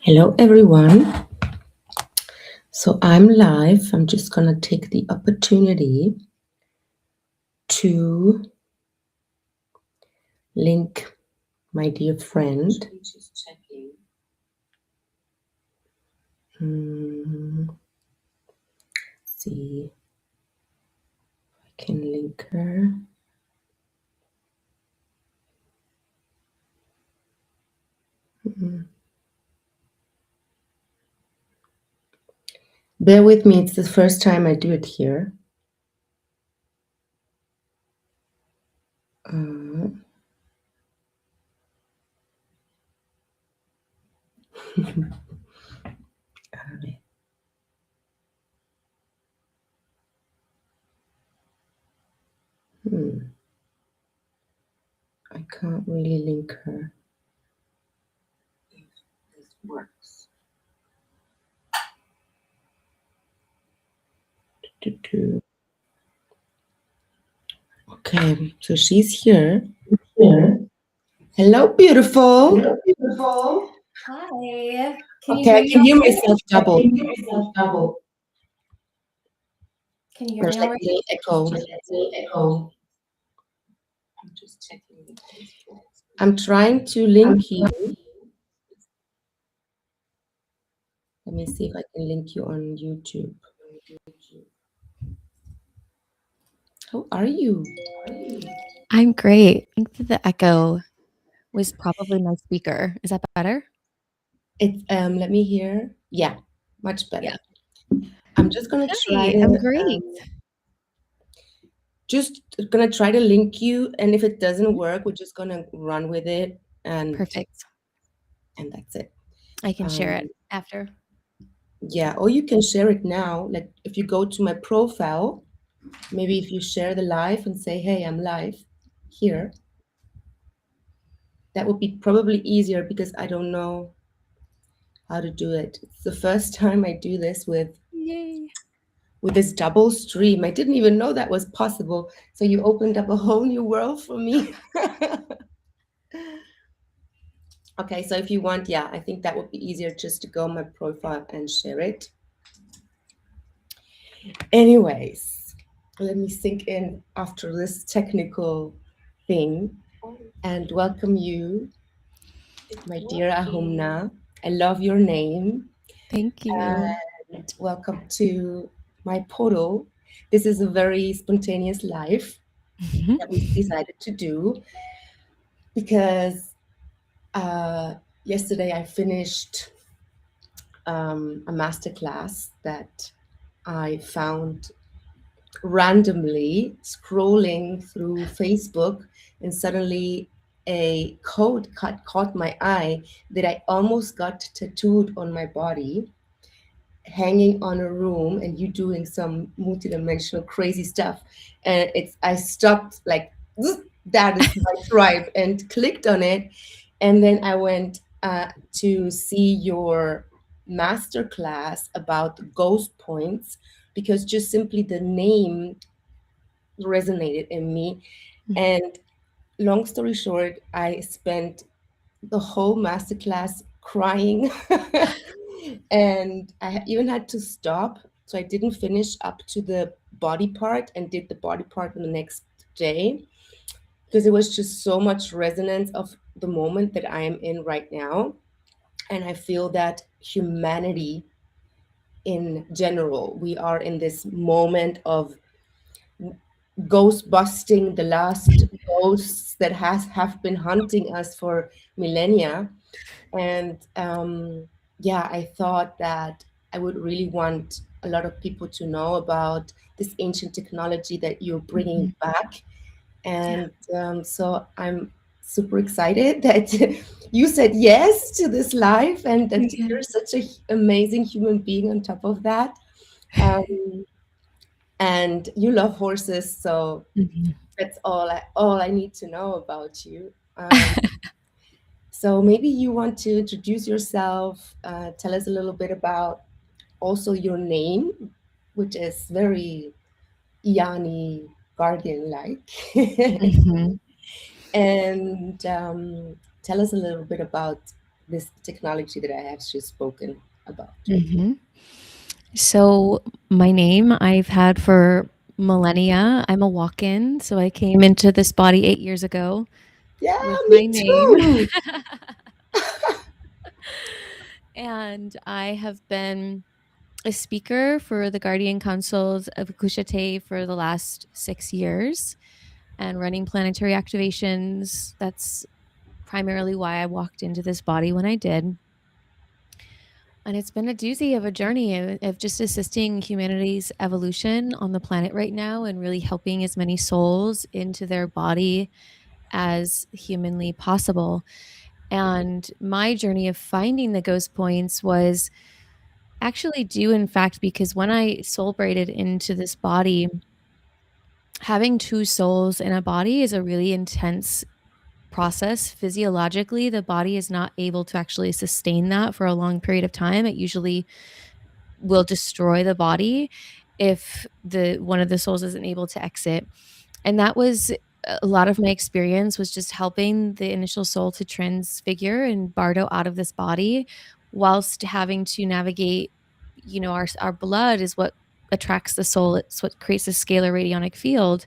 Hello, everyone. So I'm live. I'm just going to take the opportunity to link my dear friend. See if I can link her. Bear with me. It's the first time I do it here. I can't really link her. If this works. Okay, so she's here. Hello, beautiful. Hi. Okay, I can hear myself double. Can you hear There's me like all a right? little echo. I'm just checking. I'm trying to link you. Let me see if I can link you on YouTube. How are you? I'm great. I think that the echo was probably my speaker. Is that better? It's let me hear. Yeah, much better. Yeah. I'm just gonna try to. I'm great. Just gonna try to link you, and if it doesn't work, we're just gonna run with it, and Perfect. And that's it. I can share it after. Yeah, or you can share it now. Like if you go to my profile, maybe if you share the live and say, "Hey, I'm live here," that would be probably easier because I don't know how to do it. It's the first time I do this with this double stream. I didn't even know that was possible. So you opened up a whole new world for me. Okay, so if you want, yeah, I think that would be easier just to go on my profile and share it. Anyways, let me sink in after this technical thing and welcome you, my dear Ahaumna. I love your name. Thank you. And welcome to my portal. This is a very spontaneous life that we decided to do because yesterday I finished a masterclass that I found randomly scrolling through Facebook, and suddenly a code caught my eye that I almost got tattooed on my body, hanging on a room, and you doing some multidimensional crazy stuff. And I stopped like, that is my tribe, and clicked on it. And then I went to see your master class about ghost points because just simply the name resonated in me. And long story short, I spent the whole masterclass crying. And I even had to stop. So I didn't finish up to the body part and did the body part the next day because it was just so much resonance of the moment that I am in right now. And I feel that humanity in general, we are in this moment of ghost busting the last ghosts that have been hunting us for millennia. And yeah, I thought that I would really want a lot of people to know about this ancient technology that you're bringing back. And so I'm super excited that you said yes to this live, and that you're such an amazing human being on top of that. And you love horses, so that's all I need to know about you. So maybe you want to introduce yourself, tell us a little bit about also your name, which is very Iani guardian-like. And tell us a little bit about this technology that I have just spoken about. Mhm. So, my name I've had for millennia. I'm a walk-in, so I came into this body 8 years ago Yeah, with my me name. too. And I have been a speaker for the Guardian Councils of Kushite for the last 6 years and running planetary activations. That's primarily why I walked into this body when I did. And it's been a doozy of a journey of just assisting humanity's evolution on the planet right now and really helping as many souls into their body as humanly possible. And my journey of finding the ghost points was actually due, in fact, because when I soul braided into this body, having two souls in a body is a really intense process. Physiologically, the body is not able to actually sustain that for a long period of time. It usually will destroy the body if the one of the souls isn't able to exit. And that was a lot of my experience was just helping the initial soul to transfigure and bardo out of this body whilst having to navigate, our blood is what attracts the soul. It's what creates a scalar radionic field.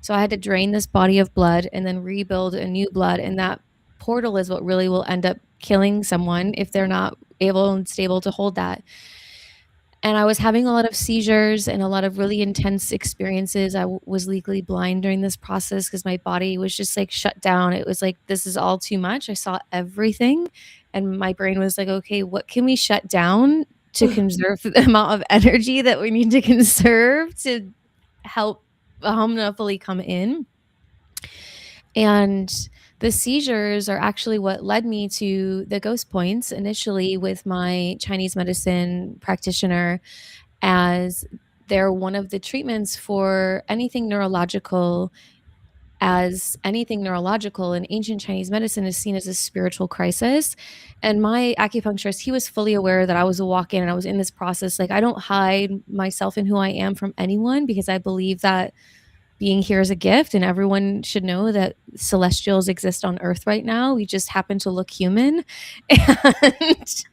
So I had to drain this body of blood and then rebuild a new blood, and that portal is what really will end up killing someone if they're not able and stable to hold that. And I was having a lot of seizures and a lot of really intense experiences. I was legally blind during this process because my body was just like shut down. It was like, this is all too much. I saw everything. And my brain was like, okay, what can we shut down to conserve the amount of energy that we need to conserve to help Ahaumna fully come in? And the seizures are actually what led me to the ghost points initially with my Chinese medicine practitioner, as they're one of the treatments for anything neurological. As anything neurological in ancient Chinese medicine is seen as a spiritual crisis. And my acupuncturist, he was fully aware that I was a walk in and I was in this process. Like, I don't hide myself and who I am from anyone because I believe that being here is a gift and everyone should know that celestials exist on earth right now. We just happen to look human. And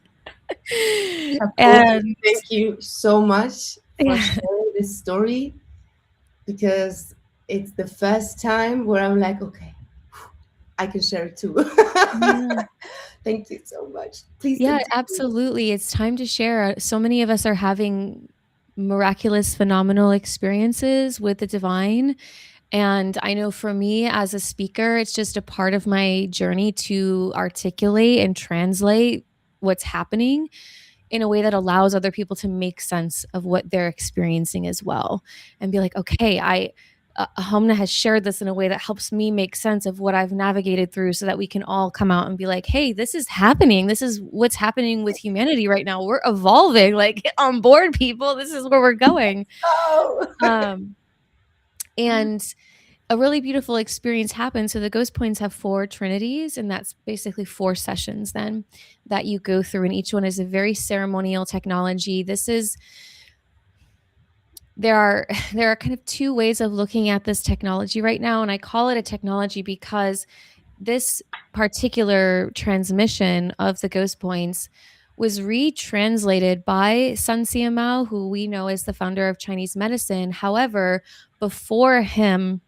Hakuna, and thank you so much for yeah. sharing this story, because it's the first time where I'm like, okay, I can share it too. Yeah. Thank you so much. Please Yeah, continue. absolutely. It's time to share. So many of us are having miraculous, phenomenal experiences with the divine. And I know for me as a speaker, it's just a part of my journey to articulate and translate what's happening in a way that allows other people to make sense of what they're experiencing as well and be like, okay, Homna has shared this in a way that helps me make sense of what I've navigated through so that we can all come out and be like, hey, this is happening. This is what's happening with humanity right now. We're evolving, like on board, people. This is where we're going. Oh, Um, and a really beautiful experience happens. So the ghost points have 4 trinities, and that's basically 4 sessions then that you go through, and each one is a very ceremonial technology. There are there are kind of 2 ways of looking at this technology right now, and I call it a technology because this particular transmission of the ghost points was retranslated by Sun Siamao, who we know as the founder of Chinese medicine. However, before him,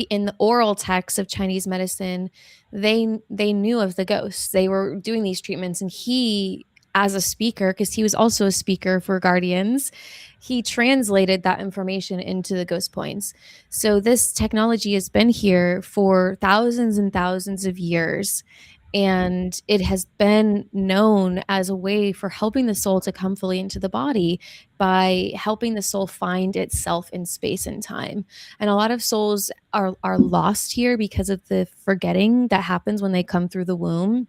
in the oral texts of Chinese medicine, they knew of the ghosts. They were doing these treatments, and he, as a speaker, because he was also a speaker for Guardians, he translated that information into the ghost points. So this technology has been here for thousands and thousands of years. And it has been known as a way for helping the soul to come fully into the body by helping the soul find itself in space and time. And a lot of souls are lost here because of the forgetting that happens when they come through the womb,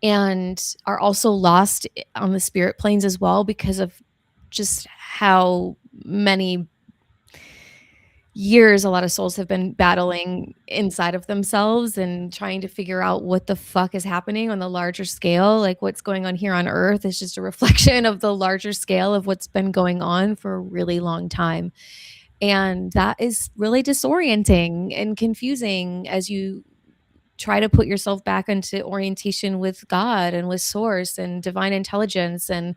and are also lost on the spirit planes as well because of just how many years a lot of souls have been battling inside of themselves and trying to figure out what the fuck is happening on the larger scale. Like, what's going on here on earth is just a reflection of the larger scale of what's been going on for a really long time. And that is really disorienting and confusing as you try to put yourself back into orientation with God and with source and divine intelligence. And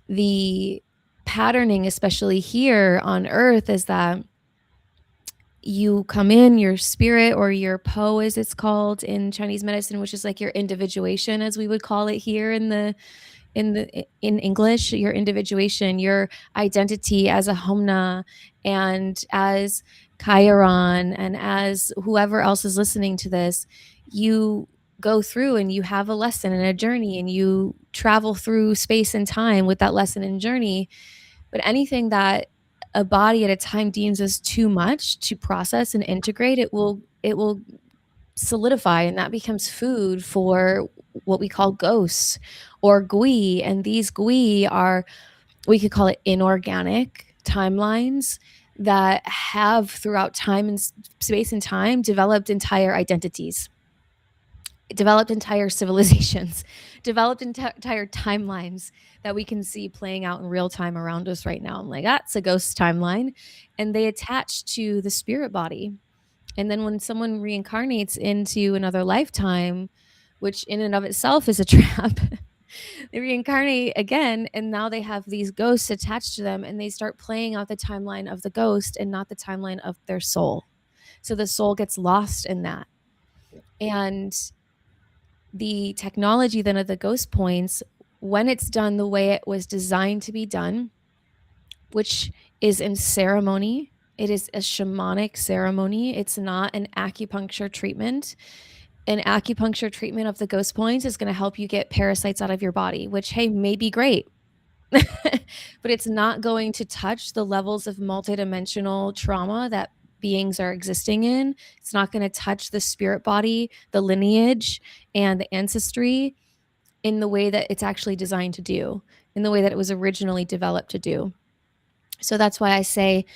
the patterning, especially here on earth, is that you come in, your spirit, or your po as it's called in Chinese medicine, which is like your individuation, as we would call it here in English, your individuation, your identity as Ahaumna and as Chiron and as whoever else is listening to this. You go through and you have a lesson and a journey, and you travel through space and time with that lesson and journey. But anything that a body at a time deems as too much to process and integrate, it will solidify, and that becomes food for what we call ghosts or gui. And these gui are, we could call it inorganic timelines that have throughout time and space and time developed entire identities, developed entire civilizations, developed entire timelines that we can see playing out in real time around us right now. I'm like, that's a ghost timeline. And they attach to the spirit body. And then when someone reincarnates into another lifetime, which in and of itself is a trap, they reincarnate again, and now they have these ghosts attached to them, and they start playing out the timeline of the ghost and not the timeline of their soul. So the soul gets lost in that. And the technology then of the ghost points, when it's done the way it was designed to be done, which is in ceremony, it is a shamanic ceremony. It's not an acupuncture treatment. An acupuncture treatment of the ghost points is going to help you get parasites out of your body, which, hey, may be great. But it's not going to touch the levels of multidimensional trauma that beings are existing in. It's not going to touch the spirit body, the lineage, and the ancestry in the way that it's actually designed to do, in the way that it was originally developed to do. So that's why I say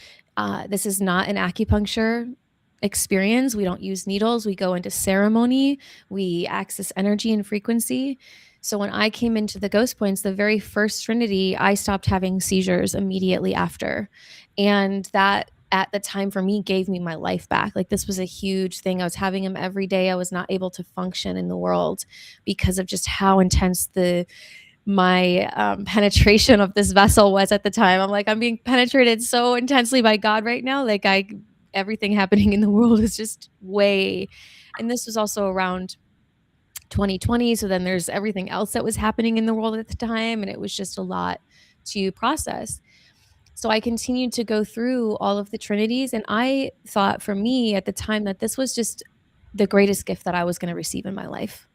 this is not an acupuncture experience. We don't use needles. We go into ceremony. We access energy and frequency. So when I came into the ghost points, the very first trinity, I stopped having seizures immediately after. And that at the time for me gave me my life back. Like, this was a huge thing. I was having them every day. I was not able to function in the world because of just how intense my penetration of this vessel was at the time. I'm like, I'm being penetrated so intensely by God right now. Like, everything happening in the world is just way. And this was also around 2020. So then there's everything else that was happening in the world at the time. And it was just a lot to process. So I continued to go through all of the trinities. And I thought for me at the time that this was just the greatest gift that I was going to receive in my life.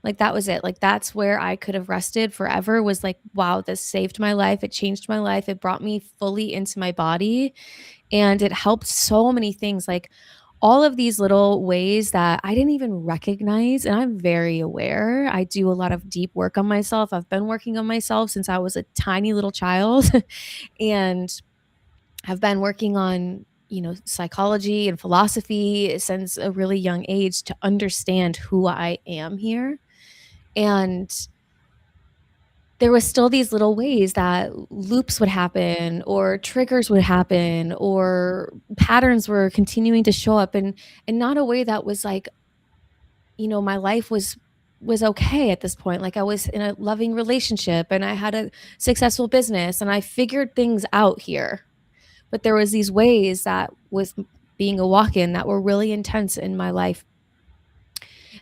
Like, that was it. Like, that's where I could have rested forever, was like, wow, this saved my life. It changed my life. It brought me fully into my body, and it helped so many things. Like, all of these little ways that I didn't even recognize. And I'm very aware. I do a lot of deep work on myself. I've been working on myself since I was a tiny little child and have been working on, psychology and philosophy since a really young age to understand who I am here. And there was still these little ways that loops would happen or triggers would happen or patterns were continuing to show up, and not a way that was like, my life was okay at this point. Like, I was in a loving relationship and I had a successful business and I figured things out here. But there was these ways that was being a walk-in that were really intense in my life.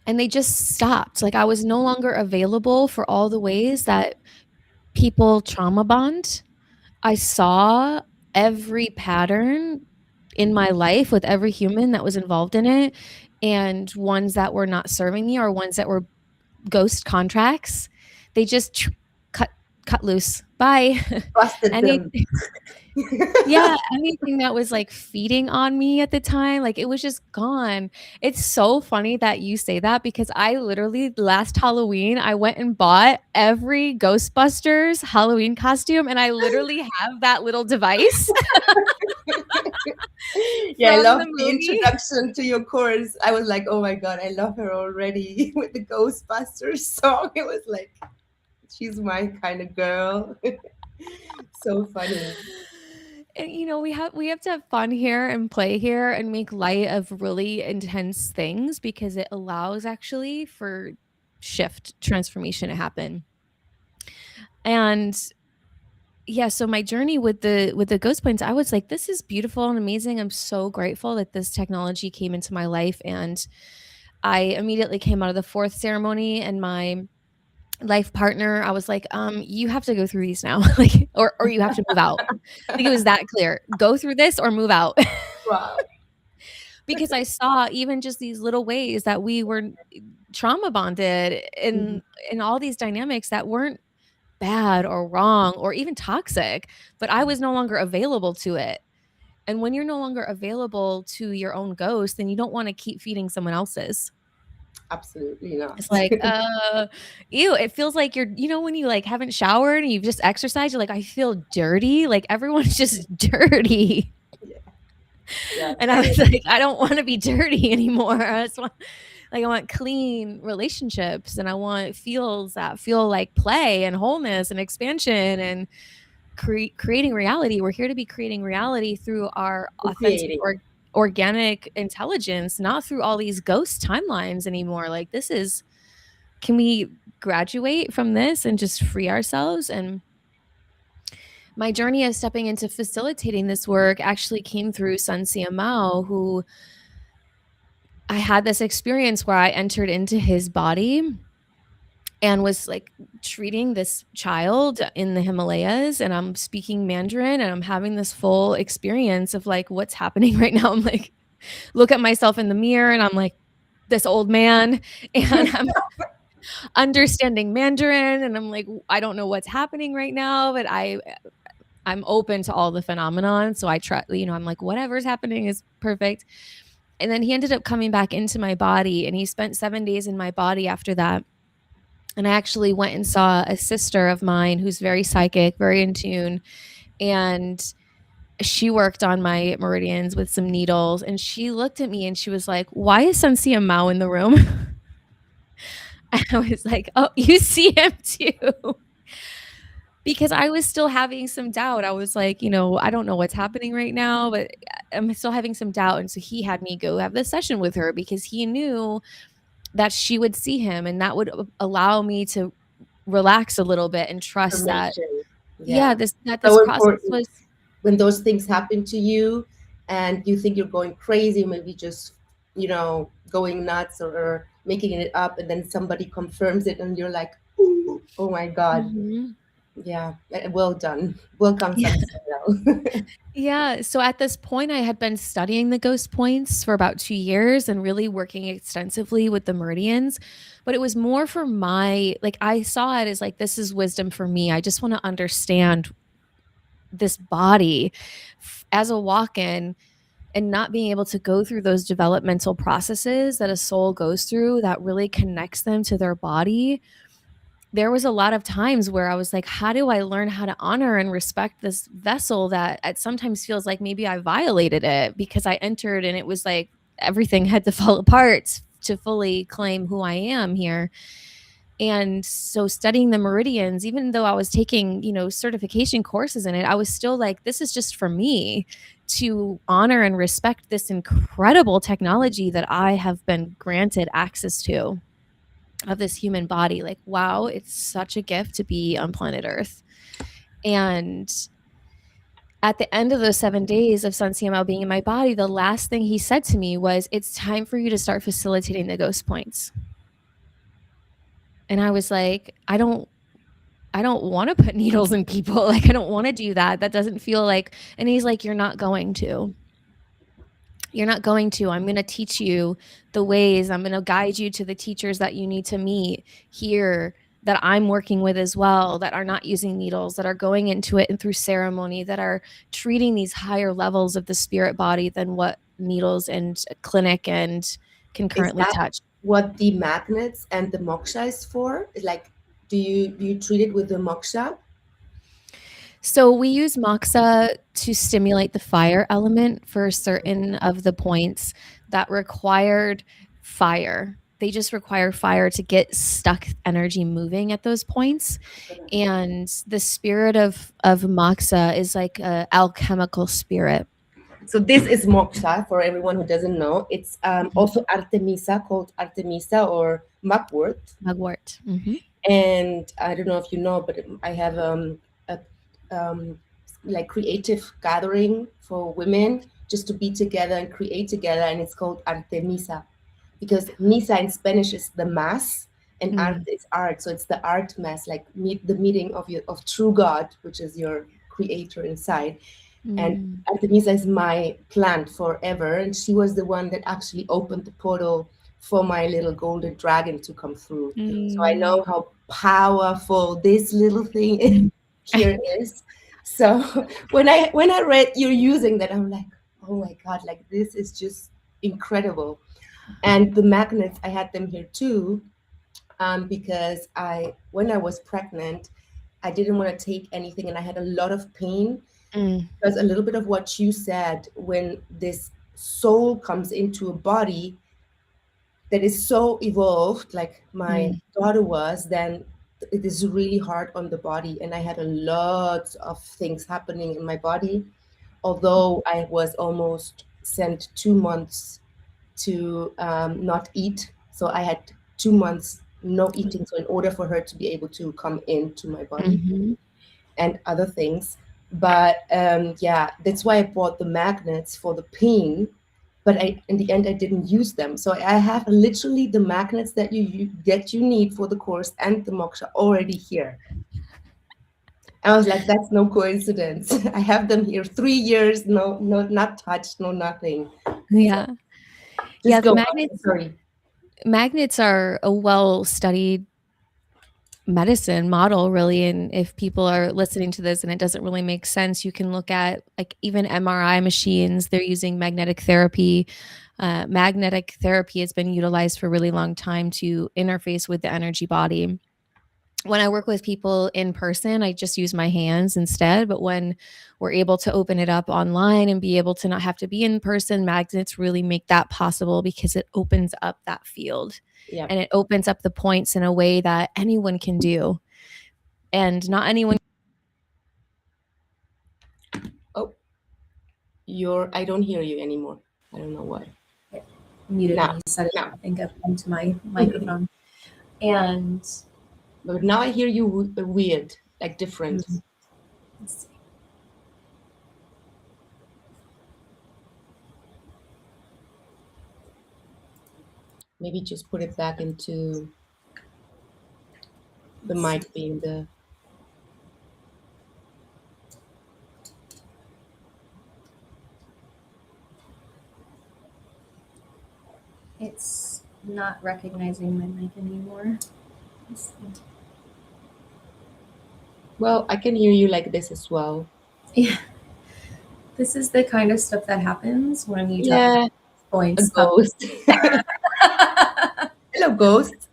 And they just stopped. Like, I was no longer available for all the ways that people trauma bond. I saw every pattern in my life with every human that was involved in it, and ones that were not serving me or ones that were ghost contracts. They just cut loose. Bye. Busted Any them. yeah, anything that was like feeding on me at the time, like, it was just gone. It's so funny that you say that, because I literally last Halloween, I went and bought every Ghostbusters Halloween costume, and I literally have that little device Yeah, I from love the the movie. introduction to your course. I was like, oh my God, I love her already with the Ghostbusters song. It was like, she's my kind of girl. So funny. And, we have to have fun here and play here and make light of really intense things because it allows actually for shift transformation to happen. And yeah, so my journey with the ghost points, I was like, this is beautiful and amazing. I'm so grateful that this technology came into my life. And I immediately came out of the fourth ceremony, and my life partner, I was like, you have to go through these now. Like, or you have to move out. Like, it was that clear. Go through this or move out. Wow. Because I saw even just these little ways that we were trauma bonded Mhm. in all these dynamics that weren't bad or wrong or even toxic, but I was no longer available to it. And when you're no longer available to your own ghost, then you don't want to keep feeding someone else's. Absolutely not. It's like, ew, it feels like when you like haven't showered and you've just exercised, you're like, I feel dirty. Like everyone's just dirty. Yeah. Yeah. And I And was like, I don't want to be dirty anymore. I want clean relationships, and I want feels that feel like play and wholeness and expansion and creating reality. We're here to be creating reality through our authentic creating. organic intelligence, not through all these ghost timelines anymore. Like can we graduate from this and just free ourselves? And my journey of stepping into facilitating this work actually came through Sun Sia Mao, who I had this experience where I entered into his body and was like treating this child in the Himalayas, and I'm speaking Mandarin, and I'm having this full experience of like what's happening right now. I'm like, look at myself in the mirror, and I'm like this old man, and I'm understanding Mandarin, and I'm like, I don't know what's happening right now, but I'm open to all the phenomenon. So I try, I'm like, whatever's happening is perfect. And then he ended up coming back into my body, and he spent 7 days in my body after that. And I actually went and saw a sister of mine who's very psychic, very in tune. And she worked on my meridians with some needles. And she looked at me and she was like, why is Sun Sia Mao in the room? And I was like, oh, you see him too. Because I was still having some doubt. I was like, I don't know what's happening right now, but I'm still having some doubt. And so he had me go have this session with her because he knew that she would see him, and that would allow me to relax a little bit and trust that, Information. yeah, Yeah. this So process important was, when those things happen to you and you think you're going crazy, maybe just, going nuts or making it up, and then somebody confirms it and you're like, ooh, oh my God. Mhm. Yeah. Well done. Welcome, Yeah. Santiago. Yeah. So at this point, I had been studying the ghost points for about 2 years and really working extensively with the meridians. But it was more for like, I saw it as like, this is wisdom for me. I just want to understand this body as a walk in, and not being able to go through those developmental processes that a soul goes through that really connects them to their body. There was a lot of times where I was like, how do I learn how to honor and respect this vessel that at sometimes feels like maybe I violated it because I entered and it was like everything had to fall apart to fully claim who I am here. And so studying the meridians, even though I was taking, certification courses in it, I was still like, this is just for me to honor and respect this incredible technology that I have been granted access to of this human body. Like, wow, it's such a gift to be on planet Earth. And at the end of those 7 days of Sun CML being in my body, the last thing he said to me was, it's time for you to start facilitating the ghost points. And I was like, I don't want to put needles in people. Like, I don't want to do that. That doesn't feel like, and he's like, you're not going to. You're not going to. I'm going to teach you the ways. I'm going to guide you to the teachers that you need to meet here that I'm working with as well, that are not using needles, that are going into it and through ceremony, that are treating these higher levels of the spirit body than what needles and clinic and can Is currently that touch. what the magnets and the moksha is for? Like, do you treat it with the moksha? So we use moxa to stimulate the fire element for certain of the points that required fire. they just require fire to get stuck energy moving at those points. And the spirit of moxa is like a alchemical spirit. So this is moksha for everyone who doesn't know. It's also Artemisa, called Artemisa or mugwort. Mugwort. Mm-hmm. And I don't know if you know, but I have a like creative gathering for women just to be together and create together, and it's called Artemisa because misa in Spanish is the mass and art Mm, is art, so it's the art mass, like meet the meeting of your of true God, which is your creator inside. And mm, Artemisa is my plant forever, and she was the one that actually opened the portal for my little golden dragon to come through. So I mm. know how powerful this little thing here is. So when I read you're using that, I'm like, oh my God, like this is just incredible. And the magnets, I had them here too, because when I was pregnant, I didn't want to take anything, and I had a lot of pain. Mm, Because a little bit of what you said, when this soul comes into a body that is so evolved, like my mm, daughter was, then it is really hard on the body. And I had a lot of things happening in my body, although I was almost sent 2 months to not eat. So I had 2 months no eating. So in order for her to be able to come into my body mhm. and other things. But yeah, that's why I bought the magnets for the pain. But in the end, I didn't use them. So I have literally the magnets that you need for the course and the moksha already here. I was like, that's no coincidence. I have them here 3 years, no, not touched, no, nothing. So Yeah. Yeah, just the go on. magnets Sorry. magnets are a well-studied medicine model, really. And if people are listening to this and it doesn't really make sense, you can look at like even MRI machines. They're using magnetic therapy. Magnetic therapy has been utilized for a really long time to interface with the energy body. When I work with people in person, I just use my hands instead. But when we're able to open it up online and be able to not have to be in person, magnets really make that possible because it opens up that field Yeah. and it opens up the points in a way that anyone can do. And not anyone. Oh, I don't hear you anymore. I don't know why. It muted Now, me, set it, now. I think, up into my microphone. And But now I hear you weird, like different. let's see. Maybe just put it back into the mic being the. It's not recognizing my mic anymore. Well, I can hear you like this as well. Yeah. This is the kind of stuff that happens when you talk Yeah, about a points. ghost. Hello, ghost.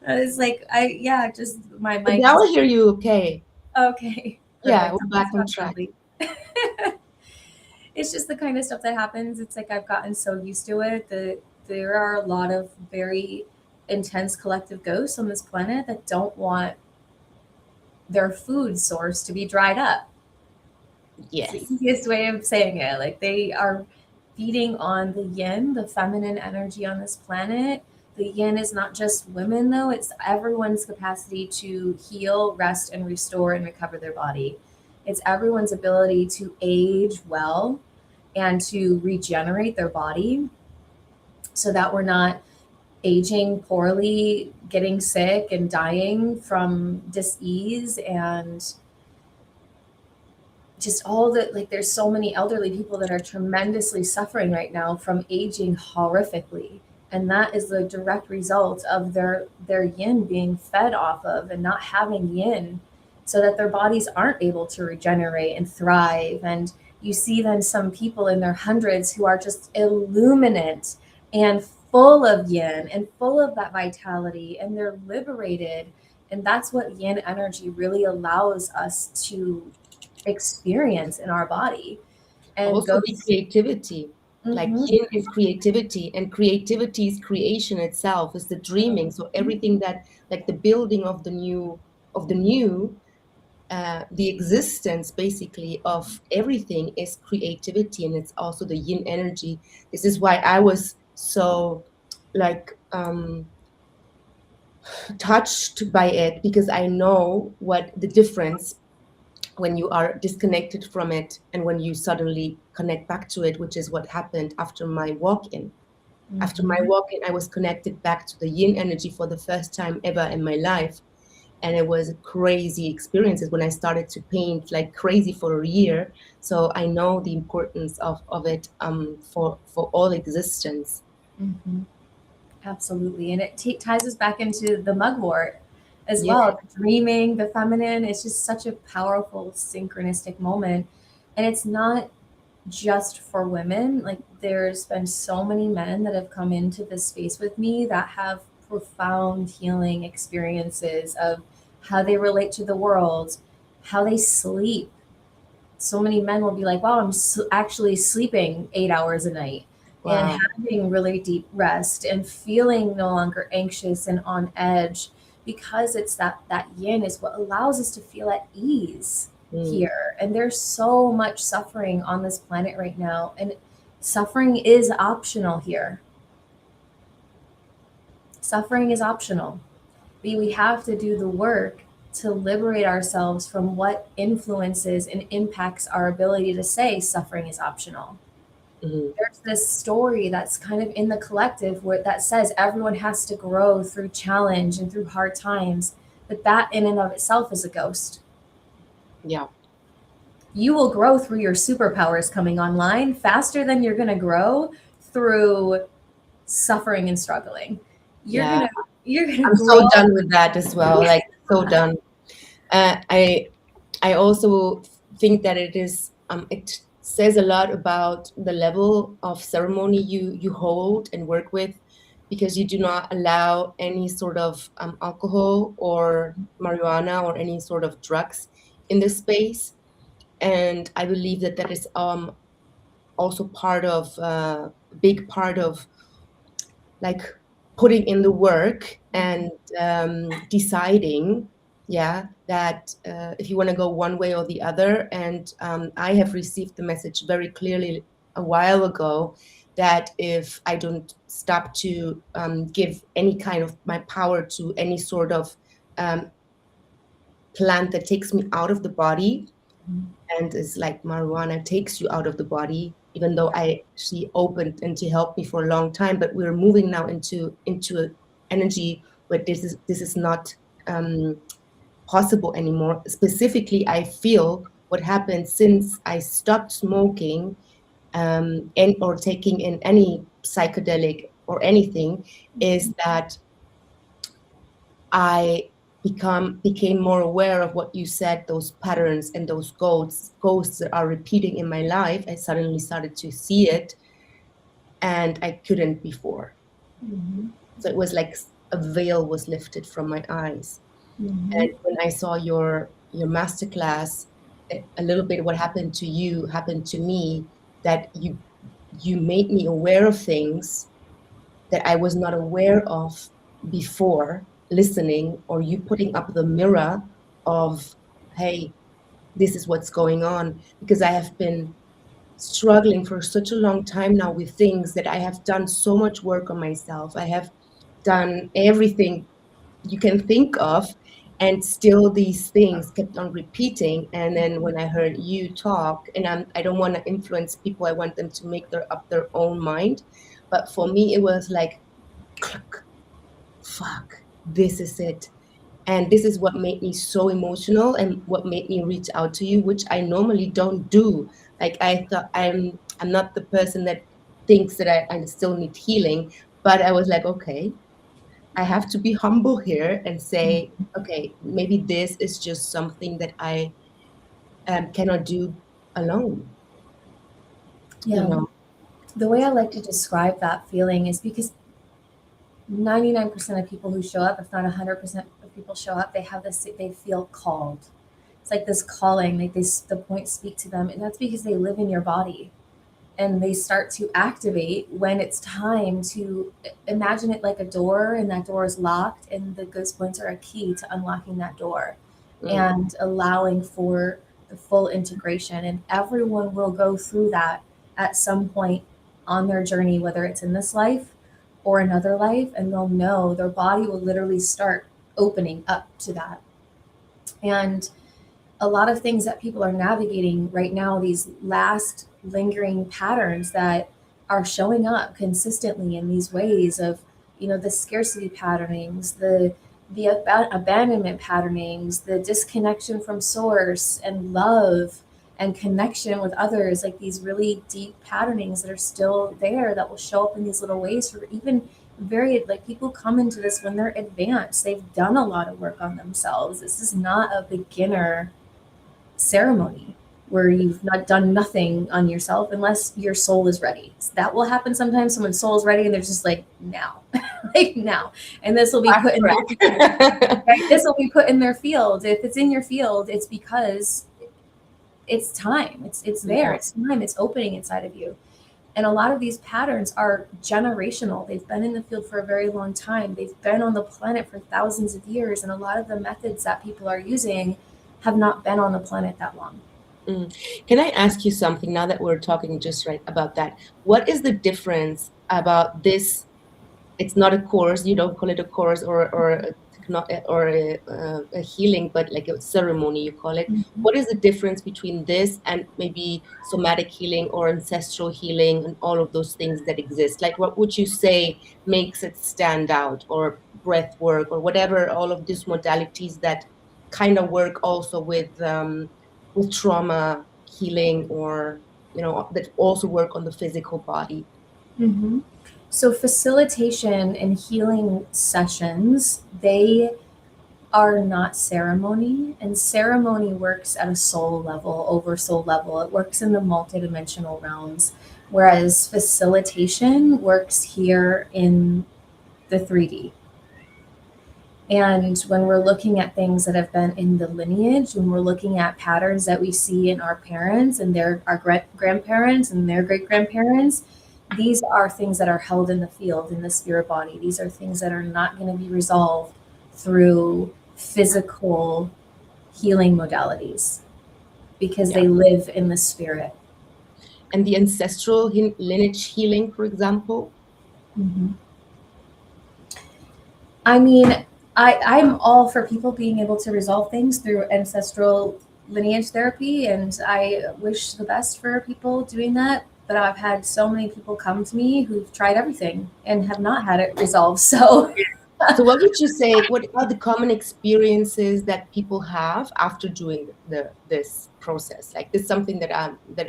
It's like just my But mic now is I hear you okay. okay. Yeah, Perfect. we're back on track. It's just the kind of stuff that happens. It's like I've gotten so used to it that there are a lot of very intense collective ghosts on this planet that don't want their food source to be dried up. It's Yes. the easiest way of saying it. Like they are feeding on the yin, the feminine energy on this planet. The yin is not just women, though, it's everyone's capacity to heal, rest, and restore and recover their body. It's everyone's ability to age well and to regenerate their body so that we're not aging poorly, getting sick, and dying from dis-ease and just all the like there's so many elderly people that are tremendously suffering right now from aging horrifically, and that is the direct result of their yin being fed off of and not having yin, so that their bodies aren't able to regenerate and thrive. And you see then some people in their hundreds who are just illuminate and full of yin and full of that vitality, and they're liberated. And that's what yin energy really allows us to experience in our body. And Also the ghosts, creativity. Like Mm-hmm. yin is creativity, and creativity is creation itself, is the dreaming. So everything that, like the building of the new, the existence basically of everything is creativity, and it's also the yin energy. This is why I was so like touched by it, because I know what the difference when you are disconnected from it and when you suddenly connect back to it, which is what happened after my walk-in. After my Mm-hmm. walk-in, I was connected back to the yin energy for the first time ever in my life. And it was crazy experiences when I started to paint like crazy for a year. So I know the importance of it for all existence. Mm-hmm. Absolutely. And it ties us back into the mugwort as Yeah. well. The dreaming, the feminine, it's just such a powerful synchronistic moment. And it's not just for women. Like there's been so many men that have come into this space with me that have profound healing experiences of how they relate to the world, how they sleep. So many men will be like, wow, I'm actually sleeping 8 hours a night and Wow. having really deep rest and feeling no longer anxious and on edge, because it's that yin is what allows us to feel at ease Mm, here. And there's so much suffering on this planet right now, and suffering is optional here. Suffering is optional. We have to do the work to liberate ourselves from what influences and impacts our ability to say suffering is optional. mm, There's this story that's kind of in the collective where that says everyone has to grow through challenge and through hard times, but that in and of itself is a ghost. yeah. You will grow through your superpowers coming online faster than you're going to grow through suffering and struggling. You're Yeah. going to you're going to I'm grow. so done with that as well. Like so done. Uh, I I also think that it says a lot about the level of ceremony you hold and work with, because you do not allow any sort of alcohol or marijuana or any sort of drugs in this space. And I believe that that is also part of a big part of like putting in the work and deciding, yeah, that if you want to go one way or the other. And I have received the message very clearly a while ago that if I don't stop to give any kind of my power to any sort of um, plant that takes me out of the body, and it's like marijuana takes you out of the body, even though she opened and she helped me for a long time, but we're moving now into a energy where this is not um, possible anymore. Specifically, I feel what happened since I stopped smoking and or taking in any psychedelic or anything is that I became more aware of what you said, those patterns and those ghosts that are repeating in my life. I suddenly started to see it, and I couldn't before. Mhm. So it was like a veil was lifted from my eyes. Mhm. And when I saw your masterclass, a little bit what happened to you happened to me. That you made me aware of things that I was not aware of before listening, or you putting up the mirror of, hey, this is what's going on. Because I have been struggling for such a long time now with things that I have done so much work on myself. I have done everything you can think of, and still these things kept on repeating. And then when I heard you talk, and I don't want to influence people, I want them to make up their own mind. But for me, it was like, fuck, this is it. And this is what made me so emotional and what made me reach out to you, which I normally don't do. Like I thought I'm not the person that thinks that I still need healing. But I was like, okay, I have to be humble here and say, okay, maybe this is just something that I cannot do alone, you Yeah. know. The way I like to describe that feeling is because 99% of people who show up, if not 100% of people show up, they have this, they feel called. It's like this calling, like this, the points speak to them. And that's because they live in your body. and they start to activate when it's time to imagine it like a door, and that door is locked, and the ghost points are a key to unlocking that door and allowing for the full integration. And everyone will go through that at some point on their journey, whether it's in this life or another life, and they'll know their body will literally start opening up to that. And a lot of things that people are navigating right now, these last lingering patterns that are showing up consistently in these ways of, the scarcity patternings, the abandonment patternings, the disconnection from source and love and connection with others, like these really deep patternings that are still there that will show up in these little ways for even very, like, people come into this when they're advanced. They've done a lot of work on themselves. This is not a beginner ceremony where you've not done nothing on yourself unless your soul is ready. So that will happen sometimes. Someone's soul is ready and they're just like, now, like now. And this will be put in their, right? This will be put in their field. If it's in your field, it's because it's time. It's there. It's time. It's opening inside of you. And a lot of these patterns are generational. They've been in the field for a very long time. They've been on the planet for thousands of years. And a lot of the methods that people are using have not been on the planet that long. Can I ask you something now that we're talking just right about that? What is the difference about this? It's not a course. You don't call it a course or a healing, but like a ceremony, you call it. Mm-hmm. What is the difference between this and maybe somatic healing or ancestral healing and all of those things that exist? Like, what would you say makes it stand out, or breath work, or whatever, all of these modalities that kind of work also with trauma healing, or that also work on the physical body? Mm-hmm. So facilitation and healing sessions, they are not ceremony, and ceremony works at a soul level, over soul level. It works in the multidimensional realms, whereas facilitation works here in the 3D. And when we're looking at things that have been in the lineage, when we're looking at patterns that we see in our parents and our grandparents and their great grandparents, these are things that are held in the field, in the spirit body. These are things that are not going to be resolved through physical healing modalities because they live in the spirit. And the ancestral lineage healing, for example? Mm-hmm. I mean, I'm all for people being able to resolve things through ancestral lineage therapy, and I wish the best for people doing that. But I've had so many people come to me who've tried everything and have not had it resolved. So what would you say, what are the common experiences that people have after doing this process? Like, this is something that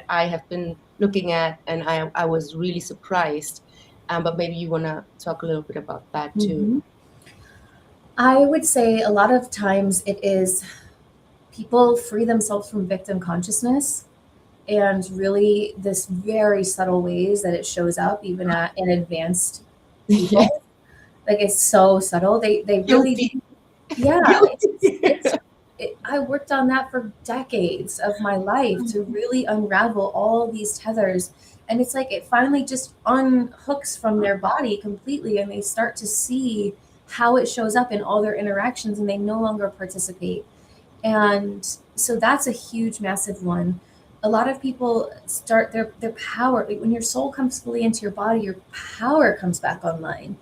I have been looking at, and I was really surprised. But maybe you want to talk a little bit about that too. Mm-hmm. I would say a lot of times it is people free themselves from victim consciousness, and really this very subtle ways that it shows up even in advanced people. Yes. Like, it's so subtle. They really, yeah. I worked on that for decades of my life to really unravel all these tethers. And it's like it finally just unhooks from their body completely, and they start to see how it shows up in all their interactions, and they no longer participate. And so that's a huge, massive one. A lot of people start their power. Like, when your soul comes fully into your body, your power comes back online.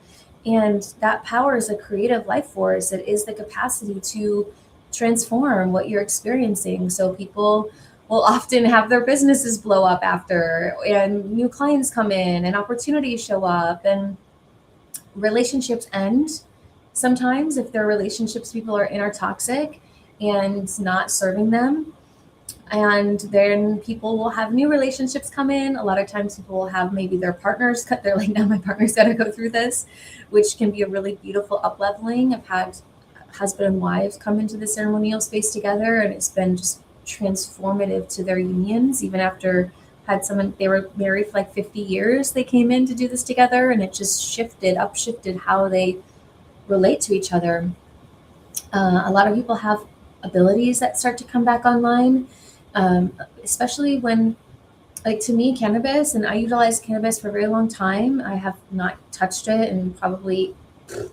And that power is a creative life force. It is the capacity to transform what you're experiencing. So people will often have their businesses blow up after, and new clients come in, and opportunities show up, and relationships end. Sometimes if their relationships people are in are toxic and not serving them, and then people will have new relationships come in. A lot of times people will have maybe their partners cut. They're like, now my partner's got to go through this, which can be a really beautiful up-leveling. I've had husband and wives come into the ceremonial space together, and it's been just transformative to their unions. Even after had someone, they were married for like 50 years, they came in to do this together, and it just shifted how they relate to each other. A lot of people have abilities that start to come back online, especially when like to me, cannabis, and I utilized cannabis for a very long time. I have not touched it in probably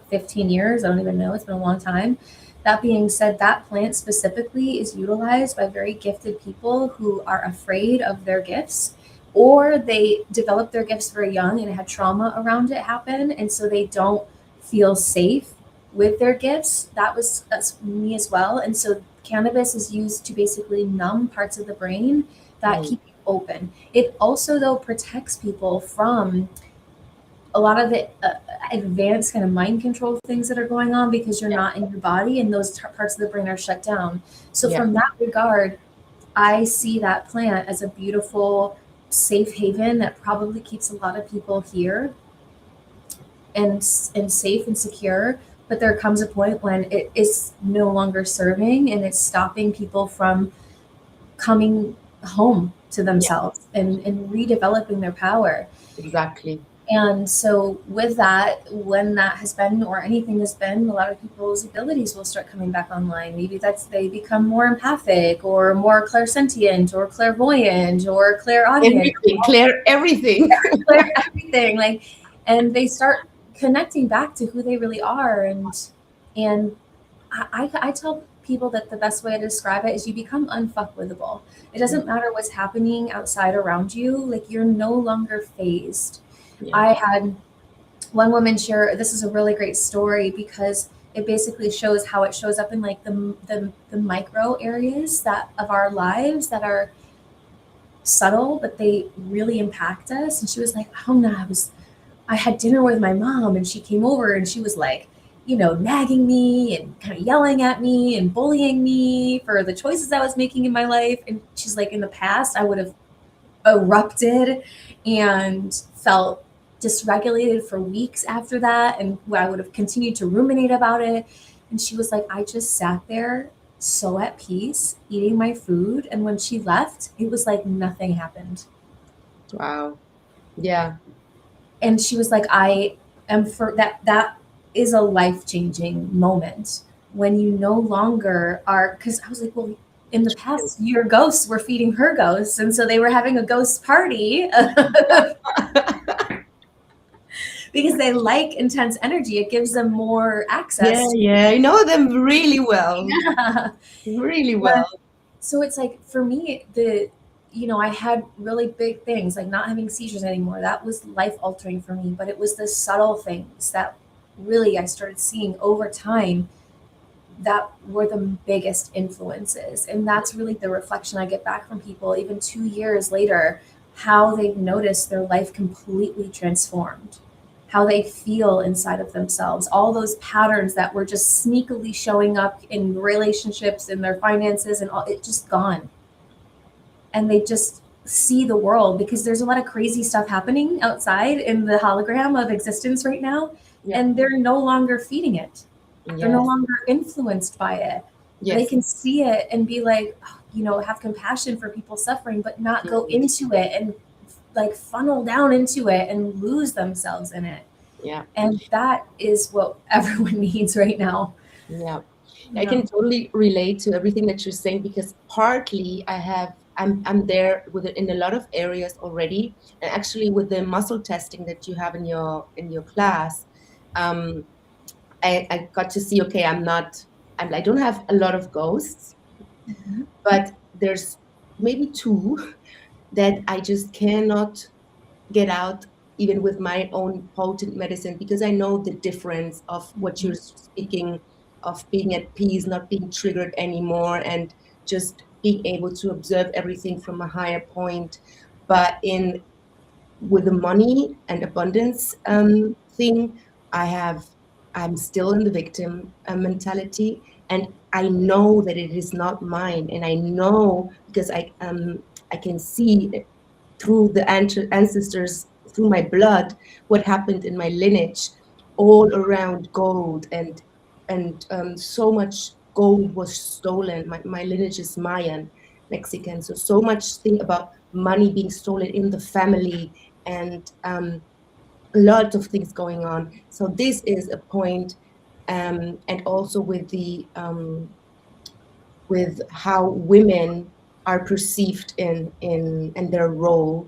15 years. I don't even know. It's been a long time. That being said, that plant specifically is utilized by very gifted people who are afraid of their gifts, or they develop their gifts very young and had trauma around it happen. And so they don't feel safe with their gifts. That's me as well. And so cannabis is used to basically numb parts of the brain that Mm. keep you open. It also, though, protects people from a lot of the advanced kind of mind control things that are going on because you're Yeah. not in your body and those parts of the brain are shut down. So, Yeah. from that regard, I see that plant as a beautiful, safe haven that probably keeps a lot of people here and safe and secure. But there comes a point when it is no longer serving and it's stopping people from coming home to Yeah. themselves and redeveloping their power. Exactly. And so, with that, when that has been, or anything has been, a lot of people's abilities will start coming back online. Maybe that's they become more empathic, or more clairsentient, or clairvoyant, or clairaudient, Everything. Clear everything. clair everything. Like, and they start connecting back to who they really are. And I tell people that the best way to describe it is you become unfuckwithable. It doesn't matter what's happening outside around you. Like, you're no longer phased. Yeah. I had one woman share, this is a really great story because it basically shows how it shows up in like the micro areas that of our lives that are subtle, but they really impact us. And she was like, oh no, I had dinner with my mom and she came over and she was like, nagging me and kind of yelling at me and bullying me for the choices I was making in my life. And she's like, in the past, I would have erupted and felt dysregulated for weeks after that. And I would have continued to ruminate about it. And she was like, I just sat there so at peace, eating my food. And when she left, it was like nothing happened. Wow. Yeah. And she was like, I am for that is a life-changing moment when you no longer are, because I was like, well, in the past your ghosts were feeding her ghosts, and so they were having a ghost party because they like intense energy. It gives them more Yeah. access. Yeah. I know them really well. Yeah. Really well. So it's like for me, I had really big things like not having seizures anymore. That was life altering for me, but it was the subtle things that really I started seeing over time that were the biggest influences. And that's really the reflection I get back from people even 2 years later, how they've noticed their life completely transformed, how they feel inside of themselves, all those patterns that were just sneakily showing up in relationships, in their finances, and all it just gone. And they just see the world because there's a lot of crazy stuff happening outside in the hologram of existence right now, Yeah. and they're no longer feeding it. They're no Yes. longer influenced by it. They Yes. can see it and be like, have compassion for people suffering, but not go into it and like funnel down into it and lose themselves in it. Yeah. And that is what everyone needs right now. Yeah. I Yeah. can totally relate to everything that you're saying because partly I'm there with it in a lot of areas already, and actually with the muscle testing that you have in your class, um, I got to see, okay, I don't have a lot of ghosts, Mhm. but there's maybe two that I just cannot get out even with my own potent medicine because I know the difference of what you're speaking of being at peace, not being triggered anymore, and just being able to observe everything from a higher point. But in with the money and abundance thing, I have I'm still in the victim mentality, and I know that it is not mine, and I know because I can see through the ancestors, through my blood, what happened in my lineage, all around gold and so much gold was stolen. My lineage is Mayan, Mexican, so much thing about money being stolen in the family and a lot of things going on. So this is a point, and also with the with how women are perceived in and their role,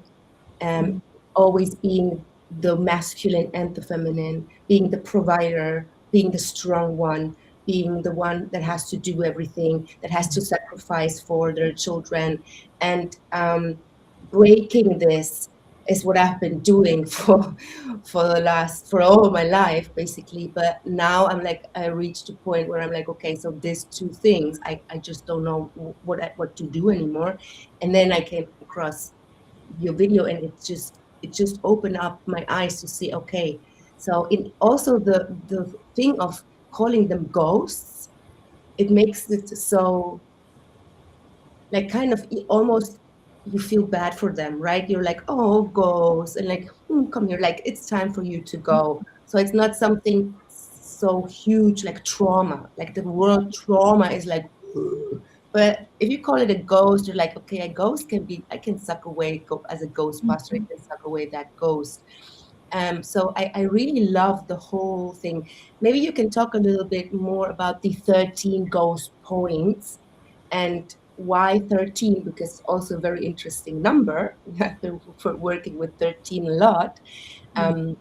um, always being the masculine and the feminine, being the provider, being the strong one, being the one that has to do everything, that has to sacrifice for their children. And breaking this is what I've been doing for all of my life, basically. But now I'm like, I reached a point where I'm like, okay, so these two things, I just don't know what to do anymore. And then I came across your video, and it just opened up my eyes to see, okay, so in also the thing of calling them ghosts, it makes it so, like, kind of almost, you feel bad for them, right? You're like, oh, ghosts, and like, come here, like, it's time for you to go. So it's not something so huge like trauma, like the word trauma is like, but if you call it a ghost, you're like, okay, a ghost can be, I can suck away, go as a ghostbuster, I can suck away that ghost. So I really love the whole thing. Maybe you can talk a little bit more about the 13 ghost points, and why 13, because it's also a very interesting number. I've been working with 13 a lot. Um,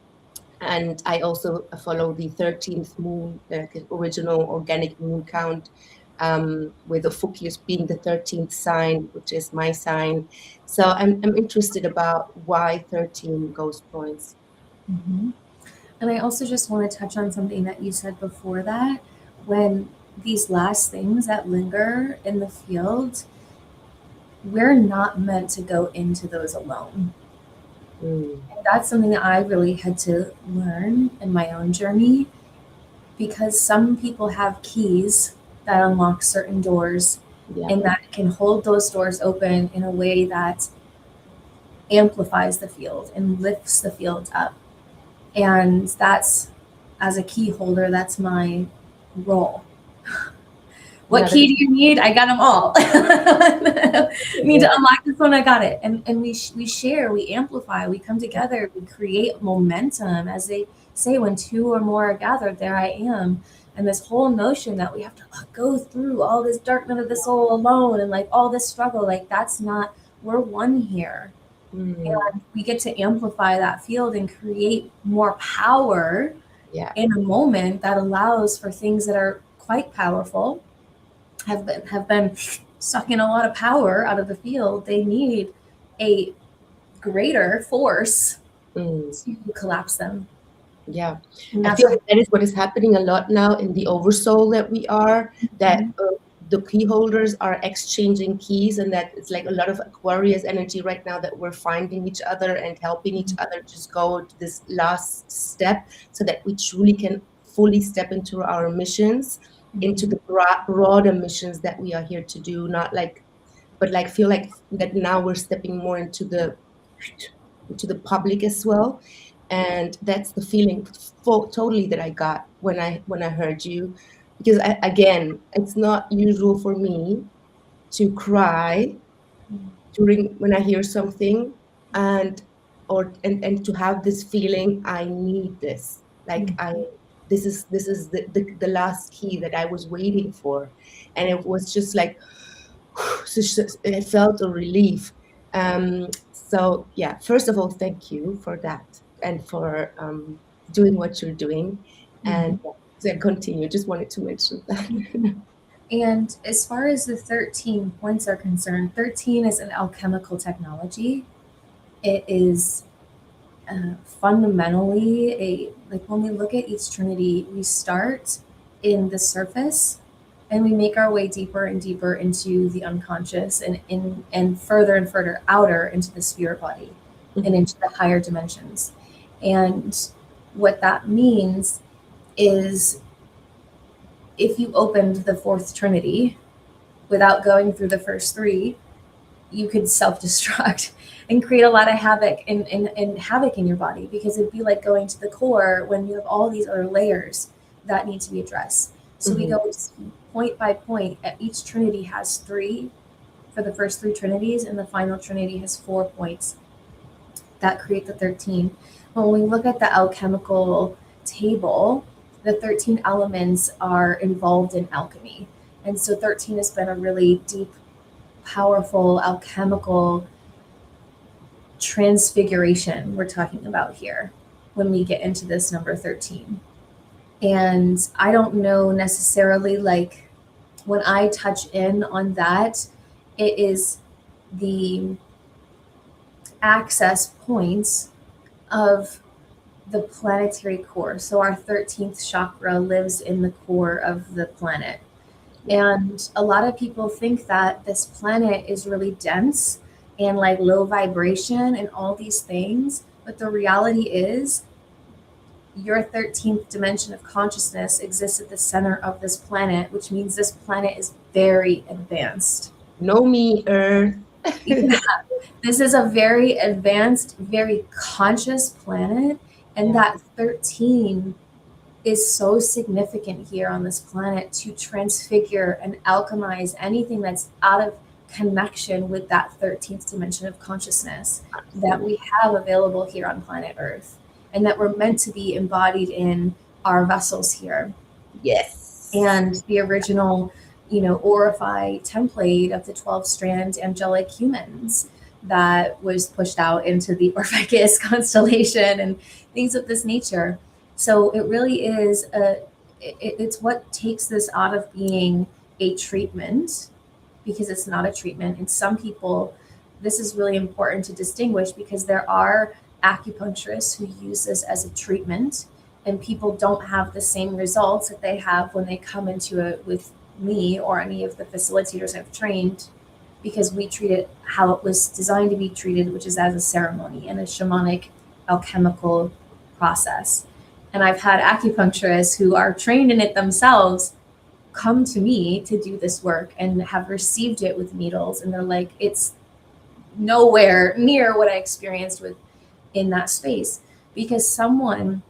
and I also follow the 13th moon, the original organic moon count, with Ophiuchus being the 13th sign, which is my sign. So I'm interested about why 13 ghost points. Mm-hmm. And I also just want to touch on something that you said before that, when these last things that linger in the field, we're not meant to go into those alone. Mm. And that's something that I really had to learn in my own journey, because some people have keys that unlock certain doors Yeah. and that can hold those doors open in a way that amplifies the field and lifts the field up. And that's, as a key holder, that's my role. What Yeah, key do you need? I got them all. You need to unlock this one, I got it. And we share, we amplify, we come together, we create momentum. As they say, when two or more are gathered, there I am. And this whole notion that we have to go through all this dark night of the soul alone and like all this struggle, like that's not, we're one here. And we get to amplify that field and create more power in a moment that allows for things that are quite powerful, have been sucking a lot of power out of the field. They need a greater force to collapse them. Yeah, I feel like that is what is happening a lot now in the oversoul that we are, that the key holders are exchanging keys, and that it's like a lot of Aquarius energy right now, that we're finding each other and helping each other just go to this last step, so that we truly can fully step into our missions, into the broader missions that we are here to do, not like, but like feel like that now we're stepping more into the public as well. And that's the feeling totally that I got when I heard you, because again, it's not usual for me to cry during when I hear something, and and to have this feeling, I need this, like this is the last key that I was waiting for. And it was just like, it felt a relief. So yeah, first of all, thank you for that, and for doing what you're doing. And so continue. Just wanted to mention that. And as far as the 13 points are concerned, 13 is an alchemical technology. It is fundamentally like when we look at each trinity, we start in the surface and we make our way deeper and deeper into the unconscious, and further outer into the spirit body and into the higher dimensions. And what that means is, if you opened the fourth trinity without going through the first three, you could self-destruct and create a lot of havoc and havoc in your body, because it'd be like going to the core when you have all these other layers that need to be addressed. So we go point by point. Each trinity has 3 for the first 3 trinities, and the final trinity has 4 points that create the 13. When we look at the alchemical table, the 13 elements are involved in alchemy. And so 13 has been a really deep powerful alchemical transfiguration we're talking about here when we get into this number 13. And I don't know necessarily, like, when I touch in on that, it is the access points of the planetary core. So our 13th chakra lives in the core of the planet. And a lot of people think that this planet is really dense and like low vibration and all these things. But the reality is, your 13th dimension of consciousness exists at the center of this planet, which means this planet is very advanced. Know me, Earth. Yeah. This is a very advanced, very conscious planet. And that 13 is so significant here on this planet to transfigure and alchemize anything that's out of connection with that 13th dimension of consciousness that we have available here on planet Earth, and that we're meant to be embodied in our vessels here. Yes. And the original, Orify template of the 12-strand angelic humans that was pushed out into the Orpheus constellation and things of this nature. So it really is it's what takes this out of being a treatment, because it's not a treatment. And some people, this is really important to distinguish, because there are acupuncturists who use this as a treatment, and people don't have the same results that they have when they come into it with me or any of the facilitators I've trained, because we treat it how it was designed to be treated, which is as a ceremony and a shamanic alchemical process. And I've had acupuncturists who are trained in it themselves come to me to do this work and have received it with needles. And they're like, it's nowhere near what I experienced with in that space, because someone